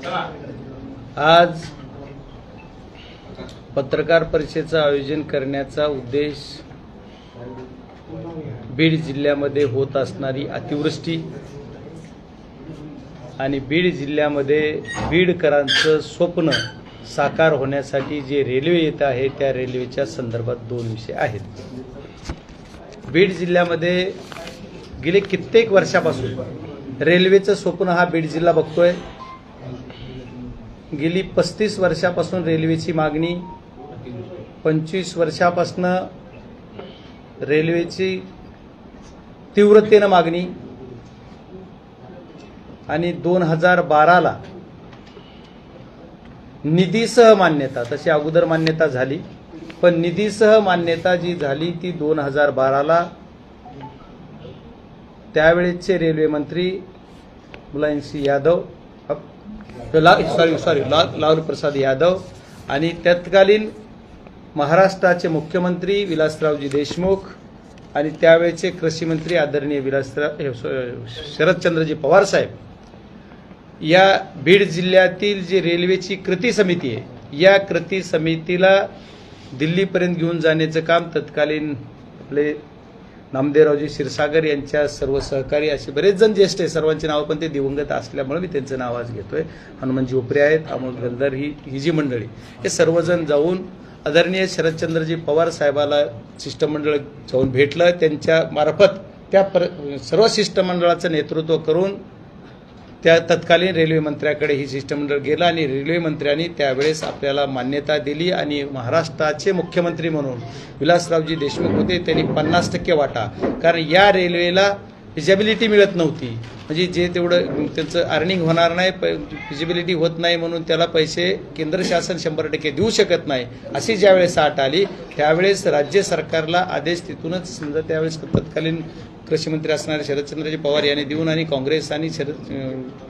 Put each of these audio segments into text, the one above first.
आज पत्रकार परिषदेचं आयोजन करण्याचा उद्देश बीड जिल्ह्यामध्ये होत असणारी अतिवृष्टी आणि बीड जिल्ह्यामध्ये बीडकरांचं स्वप्न साकार होण्यासाठी जे रेल्वे येत आहे त्या रेल्वेच्या संदर्भात दोन विषय आहेत। बीड जिल्ह्यामध्ये गेले कित्येक वर्षापासून रेल्वेचं स्वप्न हा बीड जिल्हा बघतोय। गेली 35 वर्षापासून रेल्वेची मागणी, 25 वर्षापासून रेल्वेची तीव्रतेनं मागणी आणि 2012ला निधीसह मान्यता, तशी अगोदर मान्यता झाली पण निधीसह मान्यता जी झाली ती 2012ला त्यावेळेचे रेल्वे मंत्री मुलायमसिंह यादव लालू प्रसाद यादव आणि तत्कालीन महाराष्ट्राचे मुख्यमंत्री विलासरावजी देशमुख आणि त्यावेळेचे कृषी मंत्री आदरणीय शरदचंद्रजी पवार साहेब या बीड जिल्ह्यातील जी रेल्वेची कृती समिती आहे या कृती समितीला दिल्लीपर्यंत घेऊन जाण्याचं काम तत्कालीन आपले नामदेवरावजी क्षीरसागर यांच्या सर्व सहकारी असे बरेच जण ज्येष्ठ आहे, सर्वांची नावं पण ते दिवंगत असल्यामुळे मी त्यांचं नाव आज घेतोय। हनुमानजी उपरे आहेत, अमोल गंधर, ही जी मंडळी हे सर्वजण जाऊन आदरणीय शरदचंद्रजी पवार साहेबाला शिष्टमंडळ जाऊन भेटलं। त्यांच्या मार्फत त्या सर्व शिष्टमंडळाचं नेतृत्व करून त्या तत्कालीन रेल्वे मंत्र्याकडे ही शिष्टमंडळ गेलं आणि रेल्वे मंत्र्यांनी त्यावेळेस आपल्याला मान्यता दिली आणि महाराष्ट्राचे मुख्यमंत्री म्हणून विलासरावजी देशमुख होते, त्यांनी 50% वाटा, कारण या रेल्वेला फिजिबिलिटी मिळत नव्हती, म्हणजे जे तेवढं त्यांचं अर्निंग होणार नाही, फिजिबिलिटी होत नाही म्हणून त्याला पैसे केंद्र शासन 100% देऊ शकत नाही, अशी ज्यावेळेस अट आली त्यावेळेस राज्य सरकारला आदेश तिथूनच समजा त्यावेळेस तत्कालीन कृषी मंत्री असणारे शरदचंद्रजी पवार यांनी देऊन आणि काँग्रेस आणि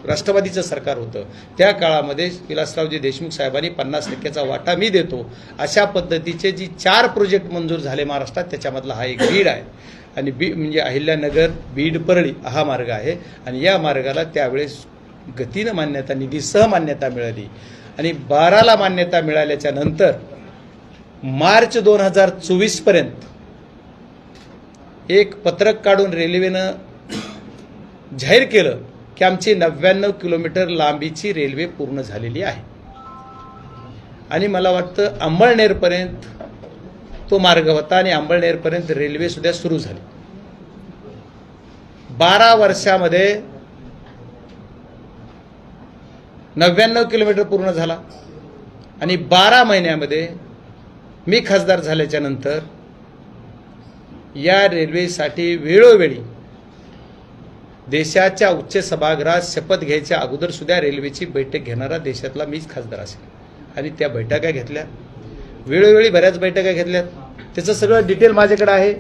राष्ट्रवादीचं सरकार होतं त्या काळामध्ये विलासरावजी देशमुख साहेबांनी 50%चा वाटा मी देतो अशा पद्धतीचे जी 4 प्रोजेक्ट मंजूर झाले महाराष्ट्रात त्याच्यामधला हा एक बीड आहे आणि म्हणजे अहिल्यानगर बीड परळी हा मार्ग आहे आणि या मार्गाला त्यावेळेस गतीनं मान्यता, निधीसह मान्यता मिळाली आणि 12ला मान्यता मिळाल्याच्या नंतर मार्च 2024 पर्यंत एक पत्रक काढून रेल्वेनं जाहीर केलं की आमची 99 किलोमीटर लांबीची रेल्वे पूर्ण झालेली आहे आणि मला वाटतं अंमळनेरपर्यंत तो मार्ग होता आणि अंमळनेरपर्यंत रेल्वे सुद्धा सुरू झाली। 12 वर्षामध्ये 99 किलोमीटर पूर्ण झाला आणि 12 महिन्यामध्ये मी खासदार झाल्याच्या नंतर या रेल्वेसाठी वेळोवेळी देशाच्या उच्च सभागृहात शपथ घ्यायच्या अगोदर सुद्धा रेल्वेची बैठक घेणारा देशातला मीच खासदार असेल आणि त्या बैठका घेतल्या, वेळोवेळी बऱ्याच बैठका घेतल्यात, त्याचं सगळं डिटेल माझ्याकडे आहे।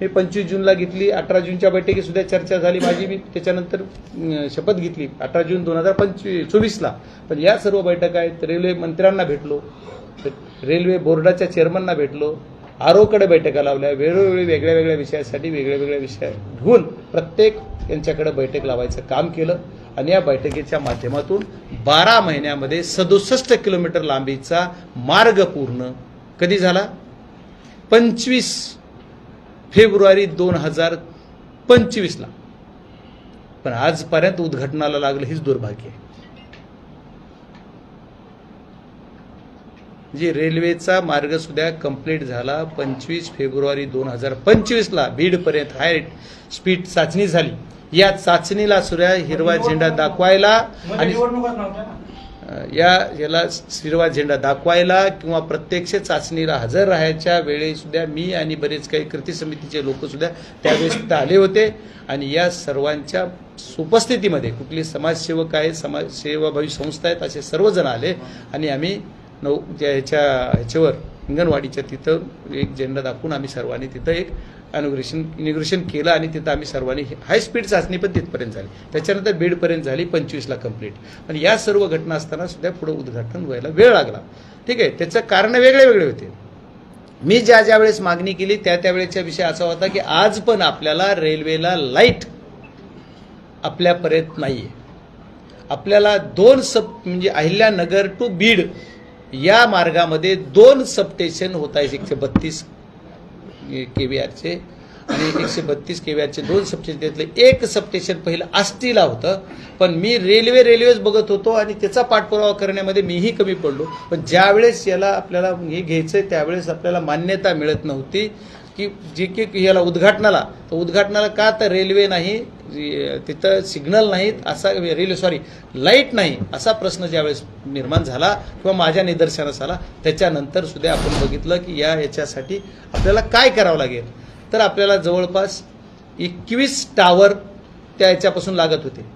मी 25 जूनला घेतली, 18 जूनच्या बैठकीत सुद्धा चर्चा झाली माझी, मी त्याच्यानंतर शपथ घेतली 18 जून 2024ला। पण या सर्व बैठका आहेत, रेल्वे मंत्र्यांना भेटलो, रेल्वे बोर्डाच्या चेअरमनना भेटलो, आरोकडे बैठका लावल्या, वेळोवेळी वेगळ्या वेगळ्या विषयासाठी वेगळ्या विषय घेऊन प्रत्येक यांच्याकडे बैठक लावायचं काम केलं आणि या बैठकीच्या माध्यमातून 12 महिन्यामध्ये 67 किलोमीटर लांबीचा मार्ग पूर्ण कधी झाला? 25 फेब्रुवारी 2025ला। पण आजपर्यंत उद्घाटनाला लागलं हीच दुर्भाग्य आहे। जी रेल्वेचा मार्ग सुद्धा कंप्लीट झाला 25 फेब्रुवारी 2025ला बीडपर्यंत हाय स्पीड चाचणी झाली। या चाचणीला सुद्धा हिरवा झेंडा दाखवायला आणि याला हिरवा झेंडा दाखवायला किंवा प्रत्यक्ष चाचणीला हजर राहायच्या वेळी सुद्धा मी आणि बरेच काही कृती समितीचे लोक सुद्धा त्यावेळेस आले होते आणि या सर्वांच्या उपस्थितीमध्ये कुठली समाजसेवक आहे, समाजसेवाभावी संस्था आहेत, असे सर्वजण आले आणि आम्ही ह्याच्यावर अंगणवाडीच्या तिथं एक झेंडा दाखवून आम्ही सर्वांनी तिथं एक इनॉग्रेशन केलं आणि तिथं आम्ही सर्वांनी हाय स्पीड चाचणी पण तिथपर्यंत झाली, त्याच्यानंतर बीडपर्यंत झाली 25ला कंप्लीट। पण या सर्व घटना असताना सुद्धा पुढे उद्घाटन व्हायला वेळ लागला, ठीक आहे, त्याचं कारण वेगळे वेगळे होते। मी ज्या वेळेस मागणी केली त्यावेळेचा विषय असा होता की आज पण आपल्याला रेल्वेला लाईट आपल्यापर्यंत नाहीये आपल्याला म्हणजे अहिल्यानगर टू बीड या मार्गामध्ये 2 सबस्टेशन होत आहेत 132 केव्हीआरचे आणि 132 केव्हीआरचे 2 सबस्टेशन. त्यातले एक सबस्टेशन पहिलं आष्टीला होतं, पण मी रेल्वेज बघत होतो आणि त्याचा पाठपुरावा करण्यामध्ये मीही कमी पडलो. पण ज्यावेळेस याला आपल्याला हे घ्यायचंय त्यावेळेस आपल्याला मान्यता मिळत नव्हती की जे की याला उद्घाटनाला का तर रेल्वे नाही, तिथं सिग्नल नाहीत असा लाईट नाही असा प्रश्न ज्यावेळेस निर्माण झाला किंवा माझ्या निदर्शनास आला, त्याच्यानंतर सुद्धा आपण बघितलं की याच्यासाठी आपल्याला काय करावं लागेल. तर आपल्याला जवळपास 21 टावर त्या याच्यापासून लागत होते.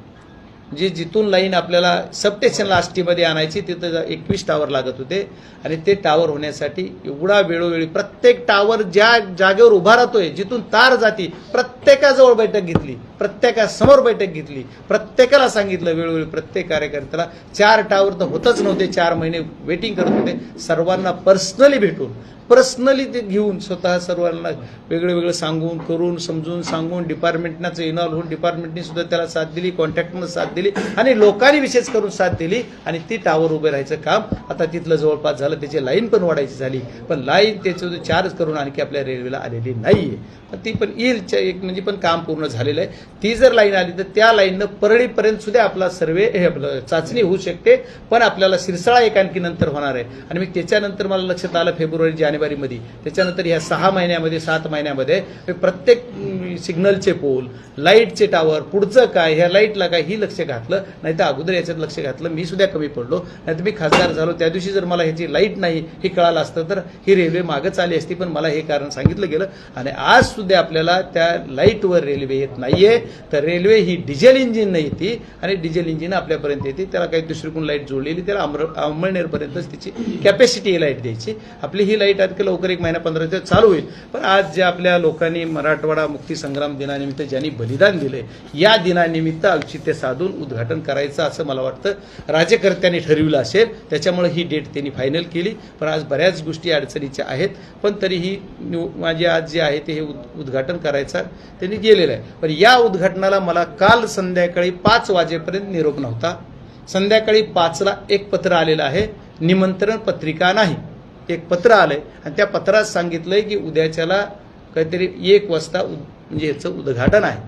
जिथून लाईन आपल्याला सबस्टेशनला आष्टीमध्ये आणायची तिथं 21 टावर लागत होते आणि ते टावर होण्यासाठी एवढा वेळोवेळी प्रत्येक टावर ज्या जागेवर उभा राहतोय, जिथून तार जाती, प्रत्येकाजवळ बैठक घेतली, प्रत्येकासमोर बैठक घेतली, प्रत्येकाला सांगितलं वेळोवेळी प्रत्येक कार्यकर्त्याला. 4 टावर तर होतच नव्हते, 4 महिने वेटिंग करत होते. सर्वांना पर्सनली ते घेऊन स्वतः सर्वांना वेगळं सांगून करून समजून सांगून डिपार्टमेंटनाचं इन्व्हॉल्व होऊन डिपार्टमेंटने सुद्धा त्याला साथ दिली, कॉन्ट्रॅक्टनं साथ दिली आणि लोकांनी विशेष करून साथ दिली आणि ती टावर उभे राहायचं काम आता तिथलं जवळपास झालं. त्याची लाईन पण वाढायची झाली, पण लाईन त्याचं चार्ज करून आणखी आपल्या रेल्वेला आलेली नाहीये. ती पण येईल, एक म्हणजे पण काम पूर्ण झालेलं आहे. ती जर लाईन आली तर त्या लाईननं परळीपर्यंत सुद्धा आपला आपलं चाचणी होऊ शकते. पण आपल्याला सिरसाळा एक आणखी नंतर होणार आहे आणि मग त्याच्यानंतर मला लक्षात आलं जानेवारीमध्ये, त्याच्यानंतर ह्या 6 महिन्यामध्ये 7 महिन्यामध्ये प्रत्येक सिग्नलचे पोल, लाईटचे टावर, पुढचं काय, ह्या लाईटला काय, ही लक्ष घातलं. नाही तर अगोदर याच्यात लक्ष घातलं मी सुद्धा कमी पडलो. नाही तर मी खासदार झालो त्या दिवशी जर मला ह्याची लाईट नाही हे कळालं असतं तर ही रेल्वे मागच आली असती. पण मला हे कारण सांगितलं गेलं आणि आज सुद्धा आपल्याला त्या लाईटवर रेल्वे येत नाहीये. तर रेल्वे ही डिझेल इंजिन नाही येते आणि डिझेल इंजिन आपल्यापर्यंत येते. त्याला काही दुसरीकडून लाईट जोडलेली, त्याला अमळनेरपर्यंतच तिची कॅपॅसिटी लाईट द्यायची. आपली ही लाईट आज लवकर 1 महिना 15 दिवस चालू होईल. पण आज ज्या आपल्या लोकांनी मराठवाडा मुक्ती संग्राम दिनानिमित्त ज्यांनी बलिदान दिले, या दिनानिमित्त औचित्य साधून उद्घाटन करायचं असं मला वाटतं राज्यकर्त्यांनी ठरविलं असेल. त्याच्यामुळे ही डेट त्यांनी फायनल केली. पण आज बऱ्याच गोष्टी अडचणीच्या आहेत, पण तरीही माझे आज जे आहे ते हे उद्घाटन करायचं त्यांनी गेलेलं आहे. पण या उद्घाटनाला मला काल संध्याकाळी 5 वाजेपर्यंत निरोप नव्हता. संध्याकाळी 5ला एक पत्र आलेलं आहे, निमंत्रण पत्रिका नाही. एक पत्र आलंय आणि त्या पत्रात सांगितलंय की उद्याच्याला काहीतरी 1 वाजता म्हणजे याचं उद्घाटन आहे.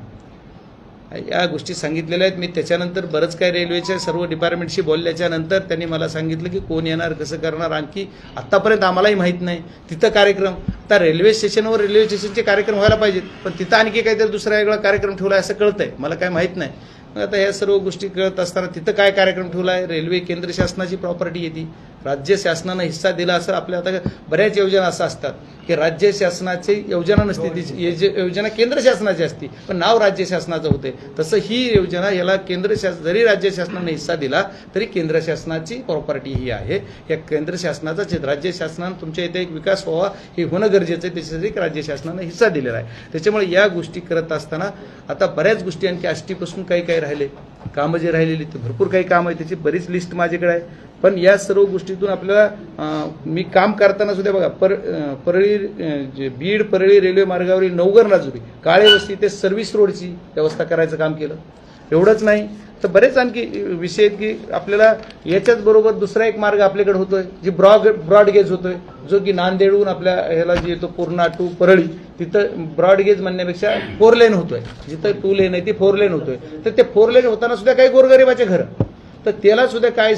या गोष्टी सांगितलेल्या आहेत. मी त्याच्यानंतर बरंच काही रेल्वेच्या सर्व डिपार्टमेंटशी बोलल्याच्या नंतर त्यांनी मला सांगितलं की कोण येणार, कसं करणार, आणखी आत्तापर्यंत आम्हालाही माहीत नाही. तिथं कार्यक्रम, आता रेल्वे स्टेशनचे कार्यक्रम व्हायला पाहिजेत, पण तिथं आणखी काहीतरी दुसरा वेगळा कार्यक्रम ठेवला असं कळतंय, मला काय माहीत नाही. मग आता ह्या सर्व गोष्टी कळत असताना तिथं काय कार्यक्रम ठेवला आहे. रेल्वे केंद्र शासनाची प्रॉपर्टी येते, राज्य शासनानं हिस्सा दिला असं आपल्या आता बऱ्याच योजना असं असतात की राज्य शासनाची योजना नसते, ती योजना केंद्र शासनाची असते पण नाव राज्य शासनाचं होते. तसं ही योजना याला जरी राज्य शासनाने हिस्सा दिला तरी केंद्र शासनाची प्रॉपर्टी ही आहे. या केंद्र शासनाचाच, राज्य शासनानं तुमच्या इथे एक विकास व्हावा हे होणं गरजेचं आहे, त्याच्यासाठी राज्य शासनानं हिस्सा दिलेला आहे. त्याच्यामुळे या गोष्टी करत असताना आता बऱ्याच गोष्टी आणखी आष्टीपासून काही राहिले कामं जे राहिलेली ते भरपूर काही काम आहे, त्याची बरीच लिस्ट माझ्याकडे आहे. पण या सर्व गोष्टीतून आपल्याला मी काम करताना सुद्धा बघा बीड परळी रेल्वे मार्गावरील नवघर राजुरी काळे वस्ती ते सर्व्हिस रोडची व्यवस्था करायचं काम केलं. एवढंच नाही तर बरेच आणखी विषय आहेत की आपल्याला याच्याच बरोबर दुसरा एक मार्ग आपल्याकडे होतोय जी ब्रॉडगेज होतोय, जो की नांदेडहून आपल्या ह्याला जे येतो पूर्णा टू परळी, तिथं ब्रॉडगेज म्हणण्यापेक्षा 4 लेन होतोय. जिथं 2 लेन आहे ती 4 लेन होतोय. तर ते 4 लेन होताना सुद्धा काही गोरगरिबाचे घरं, तर त्याला सुद्धा काय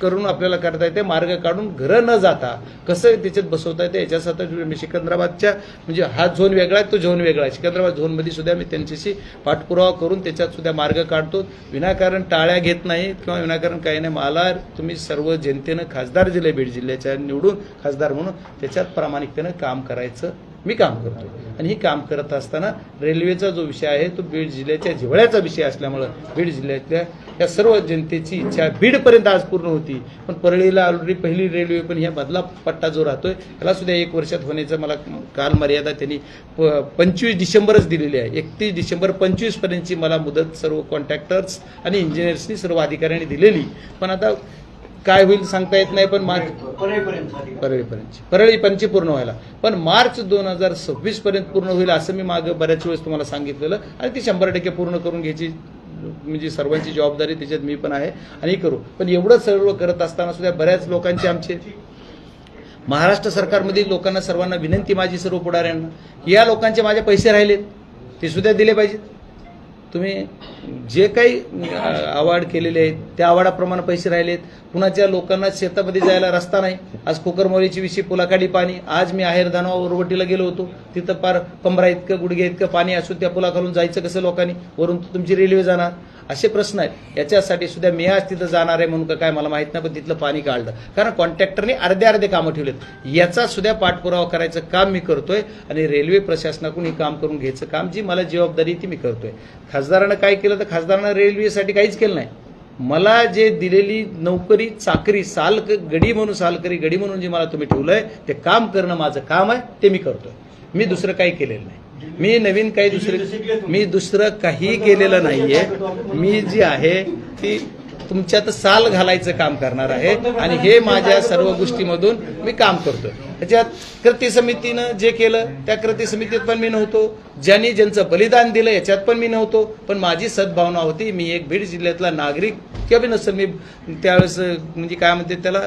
करून आपल्याला करता येते, मार्ग काढून घरं न जाता कसं त्याच्यात बसवता येते याच्यासाठी सिकंदराबादच्या म्हणजे हा झोन वेगळा आहे, तो झोन वेगळा आहे. सिकंदराबाद झोनमध्ये सुद्धा मी त्यांच्याशी पाठपुरावा करून त्याच्यात सुद्धा मार्ग काढतो. विनाकारण टाळ्या घेत नाही किंवा विनाकारण काही नाही. मला तुम्ही सर्व जनतेनं खासदार दिले बीड जिल्ह्याच्या निवडून खासदार म्हणून, त्याच्यात प्रामाणिकतेनं काम करायचं मी काम करतो. आणि ही काम करत असताना रेल्वेचा जो विषय आहे तो बीड जिल्ह्याच्या जिव्हाळ्याचा विषय असल्यामुळं बीड जिल्ह्यातल्या या सर्व जनतेची इच्छा बीडपर्यंत आज पूर्ण होती. पण परळीला ऑलरेडी पहिली रेल्वे पण ह्या मधला पट्टा जो राहतोय त्याला सुद्धा 1 वर्षात होण्याचं मला काल मर्यादा त्यांनी 25 डिसेंबरच दिलेली आहे. 31 डिसेंबर 25 पर्यंतची मला मुदत सर्व कॉन्ट्रॅक्टर्स आणि इंजिनियर्सनी सर्व अधिकाऱ्यांनी दिलेली. पण आता काय होईल सांगता येत नाही. पण परळीपर्यंतची पूर्ण व्हायला पण मार्च 2026 पर्यंत पूर्ण होईल असं मी मागं बऱ्याच वेळेस तुम्हाला सांगितलेलं आणि ती 100% पूर्ण करून घ्यायची म्हणजे सर्वांची जबाबदारी त्याच्यात मी पण आहे आणि करू. पण एवढं सर्व करत असताना सुद्धा बऱ्याच लोकांचे आमचे महाराष्ट्र सरकारमधील लोकांना सर्वांना विनंती माझी सर्व पुढाऱ्यांना की या लोकांचे माझे पैसे राहिलेत ते सुद्धा दिले पाहिजेत. तुम्ही जे काही अवॉर्ड केलेले आहेत त्या अवॉर्डाप्रमाणे पैसे राहिलेत. कुणाच्या लोकांना शेतामध्ये जायला रस्ता नाही. आज कोकरमोरीची विषयी पुलाखाली पाणी. आज मी आहेर धानवा ओरवटीला गेलो होतो, तिथं पार कंबरा इतकं गुडघे इतकं पाणी असून त्या पुलाखालून जायचं कसं लोकांनी, वरून तुमची रेल्वे जाणार, असे प्रश्न आहेत. याच्यासाठी सुद्धा मी आज तिथं जाणार आहे म्हणून काय मला माहित नाही, पण तिथलं पाणी काढलं कारण कॉन्ट्रॅक्टरने अर्धे कामं ठेवलेत. याचा सुद्धा पाठपुरावा करायचं काम मी करतोय आणि रेल्वे प्रशासनाकडून हे काम करून घ्यायचं काम जी मला जबाबदारी ती मी करतोय. खासदारानं काय केलं तर खासदारानं रेल्वेसाठी काहीच केलं नाही. मला जे दिलेली नोकरी चाकरी गडी म्हणून जे मला तुम्ही ठेवलंय ते काम करणं माझं काम आहे, ते मी करतोय. मी दुसरं काही केलेलं नाही. मी नवीन काही दुसरं काही केलेलं नाहीये. मी जी आहे ती तुमच्यात साल घालायचं काम करणार आहे आणि हे माझ्या सर्व गोष्टीमधून मी काम करतोय. त्याच्यात कृती समितीनं जे केलं त्या कृती समितीत पण मी नव्हतो, ज्यांचं बलिदान दिलं याच्यात पण मी नव्हतो, पण माझी सद्भावना होती. मी एक बीड जिल्ह्यातला नागरिक किंवा बी नसेल, मी त्यावेळेस म्हणजे काय म्हणते त्याला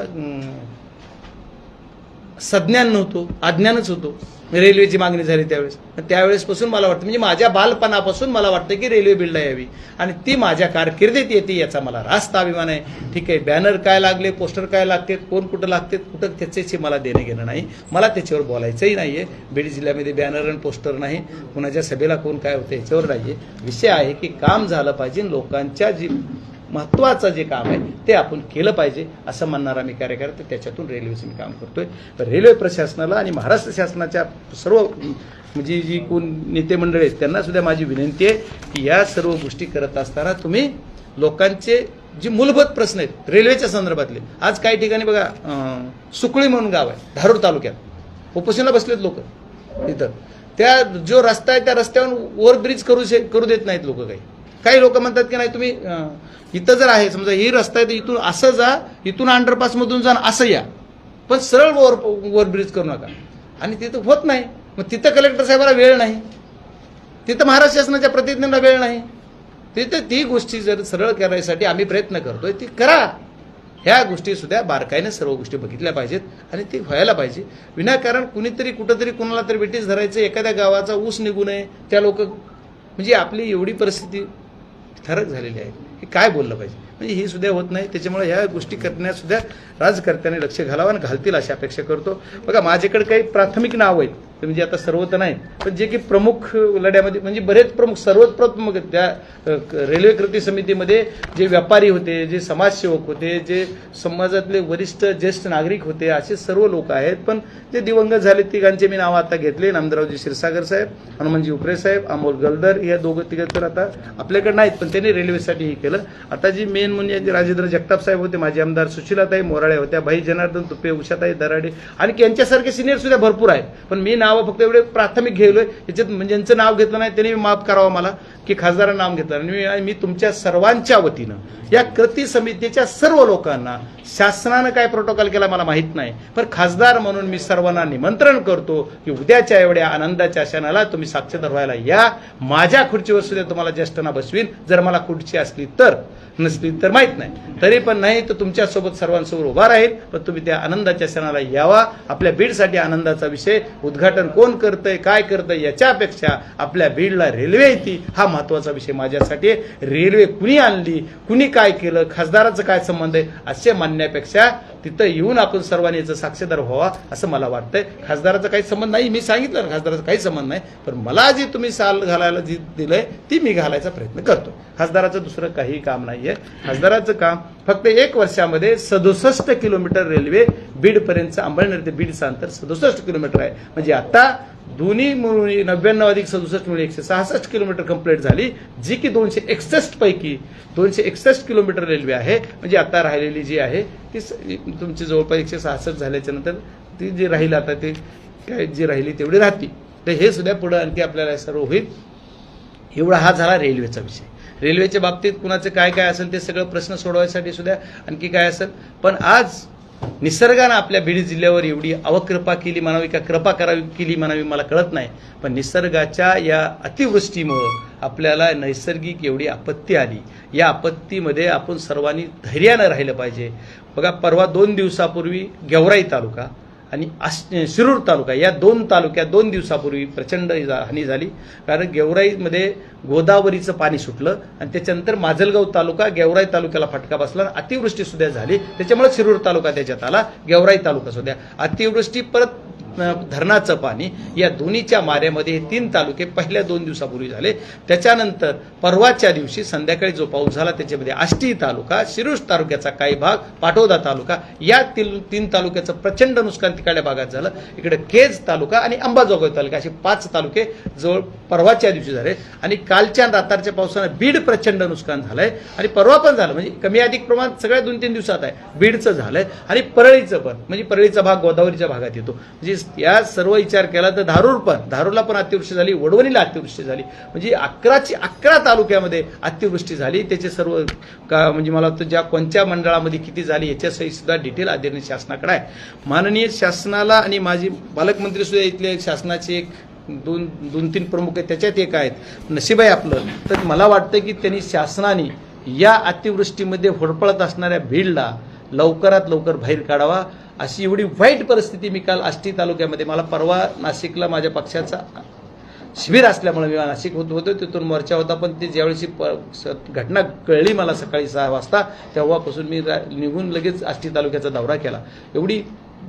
सज्ञान नव्हतो, अज्ञानच होतो. रेल्वेची मागणी झाली त्यावेळेसपासून मला वाटतं, म्हणजे माझ्या बालपणापासून मला वाटतं की रेल्वे बिल्डला यावी आणि ती माझ्या कारकिर्दीत येते याचा मला रास्त अभिमान आहे. ठीक आहे, बॅनर काय लागले, पोस्टर काय लागते, कोण कुठं लागते, कुठं त्याच्याशी मला देणं घेणं नाही. मला त्याच्यावर बोलायचंही नाहीये. बीड जिल्ह्यामध्ये बॅनर आणि पोस्टर नाही, कुणाच्या सभेला कोण काय होतं याच्यावर नाहीये. विषय आहे की काम झालं पाहिजे, लोकांच्या जी महत्वाचं जे काम आहे ते आपण केलं पाहिजे असं म्हणणारा मी कार्यकर्ता, त्याच्यातून रेल्वेचं मी काम करतोय. तर रेल्वे प्रशासनाला आणि महाराष्ट्र शासनाच्या सर्व म्हणजे जी कोण नेते मंडळी आहेत त्यांना सुद्धा माझी विनंती आहे की या सर्व गोष्टी करत असताना तुम्ही लोकांचे जे मूलभूत प्रश्न आहेत रेल्वेच्या संदर्भातले, आज काही ठिकाणी बघा सुकळी म्हणून गाव आहे धारूर तालुक्यात, उपोषणाला बसलेत लोक तिथं. त्या जो रस्ता आहे त्या रस्त्यावर ओव्हरब्रिज करू देत नाहीत लोक. काही लोक म्हणतात की नाही तुम्ही इथं जर आहे समजा ही रस्ता आहे तर इथून असं जा, इथून अंडरपास मधून जा असं या, पण सरळ ओव्हरब्रिज करू नका. आणि तिथं होत नाही. मग तिथं कलेक्टर साहेबाला वेळ नाही, तिथं महाराष्ट्र शासनाच्या प्रतिनिधींना वेळ नाही. तिथं ती गोष्टी जर सरळ करायसाठी आम्ही प्रयत्न करतोय ती करा. ह्या गोष्टी सुद्धा बारकाईने सर्व गोष्टी बघितल्या पाहिजेत आणि ती व्हायला पाहिजे. विनाकारण कुणीतरी कुठंतरी कुणाला तरी ब्रिटिश धरायचं, एखाद्या गावाचा ऊस निघू नये, त्या लोक म्हणजे आपली एवढी परिस्थिती थरक झालेली आहे की काय बोललं पाहिजे, म्हणजे हे सुद्धा होत नाही. त्याच्यामुळे ह्या गोष्टी करण्यात सुद्धा राजकर्त्यांनी लक्ष घालावं आणि घालतील अशी अपेक्षा करतो. बघा माझ्याकडे काही प्राथमिक नाव आहेत म्हणजे आता सर्व तर नाही, पण जे की प्रमुख लढ्यामध्ये म्हणजे बरेच प्रमुख सर्वच प्रमुख त्या रेल्वे कृती समितीमध्ये जे व्यापारी होते, जे समाजसेवक होते, जे समाजातले वरिष्ठ ज्येष्ठ नागरिक होते, असे सर्व लोक आहेत. पण जे दिवंगत झाले तिघांचे मी नाव आता घेतले, नामदेवरावजी क्षीरसागर साहेब, हनुमानजी उपरे साहेब, अमोल गलदर, या तिघं तर आता आपल्याकडे नाहीत पण त्यांनी रेल्वेसाठी हे केलं. आता जी मेन म्हणजे राजेंद्र जगताप साहेब होते, माजी आमदार सुशीलाताई मोराळे होत्या, भाई जनार्दन तुपे, उषाताई दराडे आणि यांच्यासारखे सिनियर सुद्धा भरपूर आहेत. पण मी नाव फक्त एवढे प्राथमिक घेलोय, याच्यात म्हणजे ज्यांचं नाव घेतलं नाही त्यांनी माफ करावं मला की खासदारांना नाव घेतलं. आणि मी तुमच्या सर्वांच्या वतीनं या कृती समितीच्या सर्व लोकांना, शासनानं काय प्रोटोकॉल केला मला माहित नाही, पण खासदार म्हणून मी सर्वांना निमंत्रण करतो की उद्याच्या एवढ्या आनंदाच्या क्षणाला तुम्ही साक्षीदार व्हायला या. माझ्या खुर्चीवर सुद्धा तुम्हाला ज्येष्ठांना बसवीन, जर मला खुर्ची असली तर, नसली तर माहित नाही, तरी पण नाही तर तुमच्यासोबत सर्वांसमोर उभा राहील. पण तुम्ही त्या आनंदाच्या क्षणाला यावा. आपल्या बीडसाठी आनंदाचा विषय, उद्घाटन कोण करतंय काय करतंय याच्यापेक्षा आपल्या बीडला रेल्वे येते हा महत्वाचा विषय माझ्यासाठी. रेल्वे कुणी आणली, कुणी काय केलं, खासदाराचं काय संबंध आहे असे म्हणण्यापेक्षा तिथं येऊन आपण सर्वांनी याचं साक्षीदार व्हावा असं मला वाटतंय. खासदाराचा काही संबंध नाही, मी सांगितलं ना खासदाराचा काही संबंध नाही, पण मला जी तुम्ही साल घालायला जी दिलंय ती मी घालायचा प्रयत्न करतो. खासदाराचं दुसरं काही काम नाहीये. खासदाराचं काम फक्त 1 वर्षामध्ये 67 किलोमीटर रेल्वे बीडपर्यंतचं, अंबळनेर ते बीडचं अंतर 67 किलोमीटर आहे. म्हणजे आता दोन्ही मिळून 99 अधिक 67 मिळून 166 किलोमीटर कंप्लीट झाली, जी की 261 पैकी 261 किलोमीटर रेल्वे आहे. म्हणजे आता राहिलेली जी आहे ती तुमची जवळपास 166 झाल्याच्या नंतर ती जी राहील आता ते काय जी राहिली तेवढी राहते. तर हे सुद्धा पुढे आणखी आपल्याला सर्व होईल. एवढा हा झाला रेल्वेचा विषय. रेल्वेच्या बाबतीत कुणाचं काय काय असेल ते सगळं प्रश्न सोडवायसाठी सुद्धा आणखी काय असेल. पण आज निसर्गानं आपल्या बीड जिल्ह्यावर एवढी अवकृपा केली म्हणावी का कृपा करावी केली म्हणावी मला कळत नाही, पण निसर्गाच्या या अतिवृष्टीमुळं आपल्याला नैसर्गिक एवढी आपत्ती आली, या आपत्तीमध्ये आपण सर्वांनी धैर्यानं राहिलं पाहिजे. बघा, परवा 2 दिवसापूर्वी गेवराई तालुका आणि शिरूर तालुका या 2 तालुक्यात 2 दिवसापूर्वी प्रचंड हानी झाली. कारण गेवराईमध्ये गोदावरीचं पाणी सुटलं आणि त्याच्यानंतर माजलगाव तालुका गेवराई तालुक्याला फटका बसला, अतिवृष्टी सुद्धा झाली. त्याच्यामुळे शिरूर तालुका त्याच्यात आला, गेवराई तालुका सुद्धा. अतिवृष्टी परत धरणाचं पाणी, या दोन्हीच्या माऱ्यामध्ये हे 3 तालुके पहिल्या 2 दिवसापूर्वी झाले. त्याच्यानंतर परवाच्या दिवशी संध्याकाळी जो पाऊस झाला त्याच्यामध्ये आष्टी तालुका, शिरूर तालुक्याचा काही भाग, पाटोदा तालुका या 3 तालुक्याचं प्रचंड नुकसान तिकडल्या भागात झालं. इकडे केज तालुका आणि अंबाजोगाई तालुका असे 5 तालुके जवळ परवाच्या दिवशी झाले. आणि कालच्या रात्रीच्या पावसानं बीड प्रचंड नुकसान झालंय आणि परवा पण झालं, म्हणजे कमी अधिक प्रमाणात सगळ्या 2-3 दिवसात आहे. बीडचं झालंय आणि परळीचं पण, म्हणजे परळीचा भाग गोदावरीच्या भागात येतो. म्हणजे या सर्व विचार केला तर धारूरला पण अतिवृष्टी झाली, वडवणीला अतिवृष्टी झाली. म्हणजे 11 तालुक्यामध्ये अतिवृष्टी झाली. त्याचे सर्व म्हणजे मला वाटतं ज्या कोणत्या मंडळामध्ये किती झाली याच्यासही सुद्धा डिटेल आदरणीय शासनाकडे आहे. माननीय शासनाला आणि माझी पालकमंत्री सुद्धा इथले शासनाचे एक 2-3 प्रमुख आहेत, त्याच्यात एक आहेत नशीब आहे आपलं. तर मला वाटतं की त्यांनी शासनाने या अतिवृष्टीमध्ये होरपळत असणाऱ्या बीडला लवकरात लवकर बाहेर काढावा. अशी एवढी वाईट परिस्थिती मी काल आष्टी तालुक्यामध्ये, मला परवा नाशिकला माझ्या पक्षाचा शिबिर असल्यामुळे मी नाशिक होतो, तिथून मोर्चा होता. पण ती ज्यावेळी घटना कळली मला सकाळी 6 वाजता, तेव्हापासून मी निघून लगेच आष्टी तालुक्याचा दौरा केला. एवढी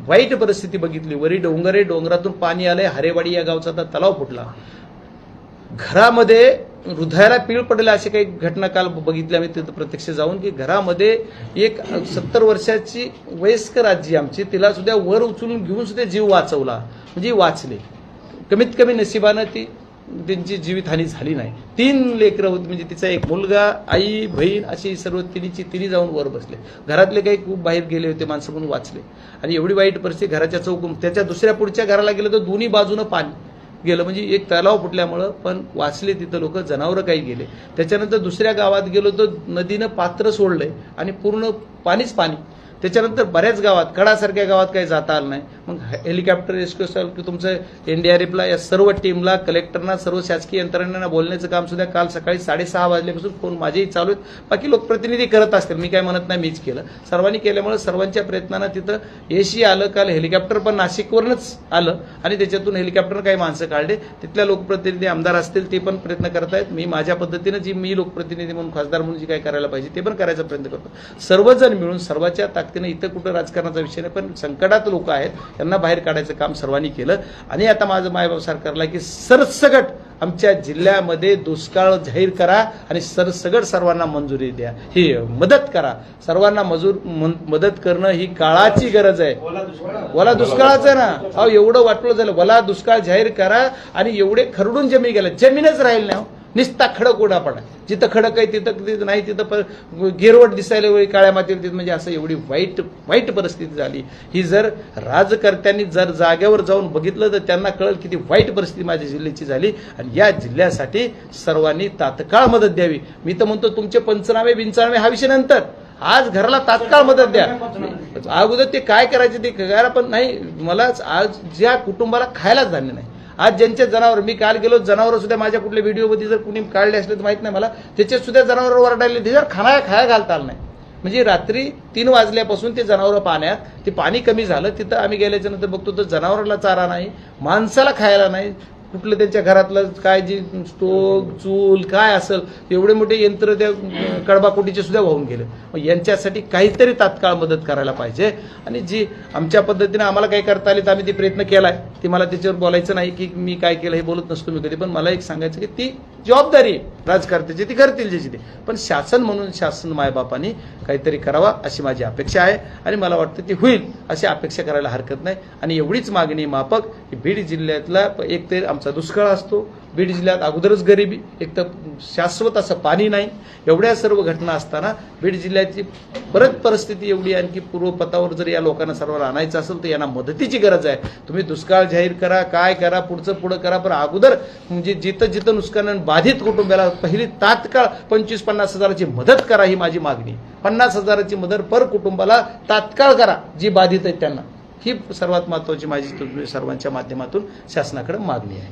वाईट परिस्थिती बघितली. वरी डोंगरे, डोंगरातून पाणी आलंय. हरेवाडी या गावचा आता तलाव फुटला. घरामध्ये हृदयाला पीळ पडले अशी काही घटना काल बघितली आम्ही तिथं प्रत्यक्ष जाऊन, की घरामध्ये एक 70 वर्षाची वयस्कर आजी आमची, तिला सुद्धा वर उचलून घेऊन सुद्धा जीव वाचवला. म्हणजे वाचले. कमीत कमी नशिबानं त्यांची जीवितहानी झाली नाही. 3 लेकरं होती, म्हणजे तिचा एक मुलगा, आई, बहीण अशी सर्व तिन्ही जाऊन वर बसले. घरातले काही खूप बाहेर गेले होते माणसं म्हणून वाचले. आणि एवढी वाईट परिस्थिती घराच्या चौकून, त्याच्या दुसऱ्या पुढच्या घराला गेलं तर दोन्ही बाजूनं पाणी गेलं. म्हणजे एक तलाव फुटल्यामुळं पण वाचले तिथं लोक, जनावरं काही गेले. त्याच्यानंतर दुसऱ्या गावात गेलो तर नदीनं पात्र सोडलंय आणि पूर्ण पाणीच पाणी. त्याच्यानंतर बऱ्याच गावात, कडासारख्या गावात काही जाता आलं नाही. मग हेलिकॉप्टर रेस्क्यू तुमचं NDRFला या सर्व टीमला, कलेक्टरना, सर्व शासकीय यंत्रणांना बोलण्याचं काम सुद्धा काल सकाळी 6:30 वाजल्यापासून फोन माझेही चालू आहेत. बाकी लोकप्रतिनिधी करत असतील, मी काय म्हणत नाही, मीच केलं. सर्वांनी केल्यामुळे सर्वांच्या प्रयत्नानं तिथं यशही आलं. काल हेलिकॉप्टर पण नाशिकवरूनच आलं आणि त्याच्यातून हेलिकॉप्टर काही माणसं काढले. तिथल्या लोकप्रतिनिधी आमदार असतील ते पण प्रयत्न करत आहेत. मी माझ्या पद्धतीनं जी मी लोकप्रतिनिधी म्हणून, खासदार म्हणून जी काय करायला पाहिजे ते पण करायचा प्रयत्न करतो. सर्वजण मिळून सर्वांच्या ताकदीनं, इथं कुठं राजकारणाचा विषय नाही, पण संकटात लोक आहेत त्यांना बाहेर काढायचं काम सर्वांनी केलं. आणि आता माझं मायबाप सरकारला की सरसगट आमच्या जिल्ह्यामध्ये दुष्काळ जाहीर करा आणि सरसगट सर्वांना मंजुरी द्या, ही मदत करा. सर्वांना मदत करणं ही काळाची गरज आहे. ओला दुष्काळाचं ना, अहो एवढं वाटलं झालं. ओला दुष्काळ जाहीर करा आणि एवढे खरडून जमीन गेल्या, जमीनच राहील नाही. निस्ता खडक उडा पडा. जिथं खडक आहे तिथं नाही, तिथं गिरवट दिसायला वेळी काळ्या मातीत तिथं. म्हणजे असं एवढी वाईट परिस्थिती झाली. ही जर राजकर्त्यांनी जर जागेवर जाऊन बघितलं तर त्यांना कळेल किती वाईट परिस्थिती माझ्या जिल्ह्याची झाली. आणि या जिल्ह्यासाठी सर्वांनी तात्काळ मदत द्यावी. मी तर म्हणतो तुमचे पंचनामे हा विषय नंतर, आज घराला तात्काळ मदत द्या. अगोदर ते काय करायचे ते करा. पण नाही, मला आज ज्या कुटुंबाला खायलाच धान्य नाही, आज ज्यांचे जनावर, मी काल गेलो, जनावर सुद्धा माझ्या कुठल्या व्हिडिओमध्ये जर कुणी काढले असले तर माहित नाही मला, त्याचे सुद्धा जनावर वरडायले, ते जर खाया घालता आलं नाही. म्हणजे रात्री 3 वाजल्यापासून ते जनावर पाण्यात, ते पाणी कमी झालं. तिथं आम्ही गेल्याच्या नंतर बघतो तर जनावराला चारा नाही, माणसाला खायला नाही. कुठलं त्यांच्या घरातलं काय जी स्टोव, चूल काय असेल एवढे मोठे यंत्र त्या कडबाकोटीचे सुद्धा वाहून गेले. मग यांच्यासाठी काहीतरी तात्काळ मदत करायला पाहिजे. आणि जी आमच्या पद्धतीने आम्हाला काही करता आले तर आम्ही ते प्रयत्न केलाय. ती मला त्याच्यावर बोलायचं नाही की मी काय केलं हे बोलत नसतो मी कधी. पण मला एक सांगायचं की ती जबाबदारी राजकारत्याची, ती करतील ज्याची ते. पण शासन म्हणून शासन मायबापांनी काहीतरी करावा अशी माझी अपेक्षा आहे. आणि मला वाटतं ती होईल अशी अपेक्षा करायला हरकत नाही. आणि एवढीच मागणी माफक की बीड जिल्ह्यातला एक तर आमचा दुष्काळ असतो, बीड जिल्ह्यात अगोदरच गरिबी, एक तर शाश्वत असं पाणी नाही, एवढ्या सर्व घटना असताना बीड जिल्ह्याची परत परिस्थिती एवढी आणखी पूर्वपथावर जर या लोकांना सर्वांना आणायचं असेल तर यांना मदतीची गरज आहे. तुम्ही दुष्काळ जाहीर करा, काय करा, पुढं करा, पण अगोदर म्हणजे जिथं नुकसान बाधित कुटुंबाला पहिली तात्काळ 25-50 हजाराची मदत करा, ही माझी मागणी. 50 हजाराची मदत पर कुटुंबाला तात्काळ करा जी बाधित आहेत त्यांना. ही सर्वात महत्वाची माझी सर्वांच्या माध्यमातून शासनाकडे मागणी आहे.